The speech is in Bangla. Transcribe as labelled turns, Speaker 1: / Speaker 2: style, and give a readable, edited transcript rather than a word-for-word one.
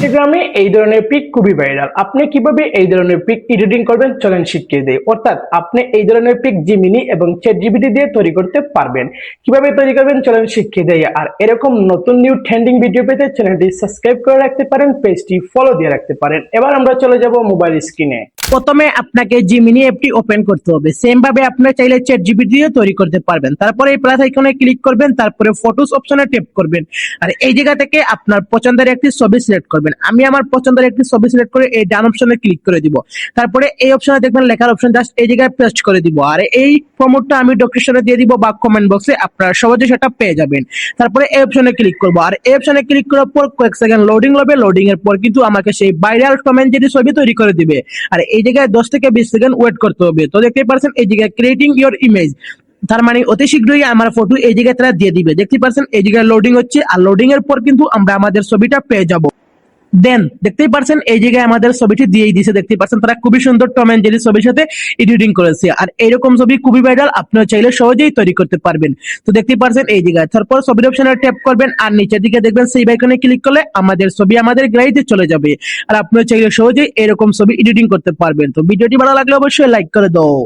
Speaker 1: ইনস্টাগ্রামে এই ধরনের পিক খুবই ভাইরাল। আপনি কিভাবে এই ধরনের পিক এডিটিং করবেন চলেন শিখিয়ে দেই। অর্থাৎ আপনি এই ধরনের পিক জিমিনি এবং চ্যাটজিপিটি দিয়ে তৈরি করতে পারবেন। কিভাবে তৈরি করবেন চলেন শিখিয়ে দেই। আর এরকম নতুন নিউ ট্রেন্ডিং ভিডিও পেতে চ্যানেলটি সাবস্ক্রাইব করে রাখতে পারেন, পেজটি ফলো দিয়ে রাখতে পারেন। এবার আমরা চলে যাব মোবাইল স্ক্রিনে। প্রথমে আপনাকে জিমিনি অ্যাপটি ওপেন করতে হবে। সেম ভাবে আপনি চাইলে চ্যাটজিপিটি দিয়ে তৈরি করতে পারবেন। তারপরে এই প্লাস আইকনে ক্লিক করবেন, তারপরে ফটোস অপশনে ট্যাপ করবেন। আর এই জায়গা থেকে আপনার পছন্দের একটি ছবি সিলেক্ট করবেন। আমি আমার পছন্দের একটি ছবি সিলেক্ট করে এই ডান অপশনে ক্লিক করে দিব। তারপরে এই অপশনে দেখবেন লেখার অপশন, জাস্ট এই জায়গায় পেস্ট করে দিব। আর এই প্রমোটটা আমি ডেসক্রিপশনে দিয়ে দিব বা কমেন্ট বক্সে, আপনারা সহজে সেটা পেয়ে যাবেন। তারপরে এই অপশনে ক্লিক করব। আর এই অপশনে ক্লিক করার পর কয়েক সেকেন্ড লোডিং হবে। লোডিং এর পর কিন্তু আমাকে সেই ভাইরাল কমেন্ট যেটি ছবি তৈরি করে দিবে। আর এই জায়গায় 10 থেকে 20 সেকেন্ড ওয়েট করতে হবে। তো দেখতে পাচ্ছেন এই জায়গায় ক্রিয়েটিং ইওর ইমেজ, তার মানে অতি শীঘ্রই আমার ফটো এই জায়গায় তারা দিয়ে দিবে। দেখতে পাচ্ছেন এই জায়গায় লোডিং হচ্ছে। আর লোডিং এর পর কিন্তু আমরা আমাদের ছবিটা পেয়ে যাব। দেন দেখতেই পাচ্ছেন এই জায়গায় আমাদের ছবিটি দিয়েই দিয়েছে। দেখতে পাচ্ছেন তারা খুবই সুন্দর টম এন্ড জেরি ছবির সাথে এডিটিং করেছে। আর এইরকম ছবি খুবই ভাইরাল, আপনিও চাইলে সহজেই তৈরি করতে পারবেন। তো দেখতেই পাচ্ছেন এই জায়গায়, তারপর ছবির অপশনে ট্যাপ করবেন আর নিচের দিকে দেখবেন সেই আইকনে ক্লিক করলে আমাদের ছবি আমাদের গ্যালারিতে চলে যাবে। আর আপনিও চাইলে সহজেই এরকম ছবি এডিটিং করতে পারবেন। তো ভিডিওটি ভালো লাগলে অবশ্যই লাইক করে দাও।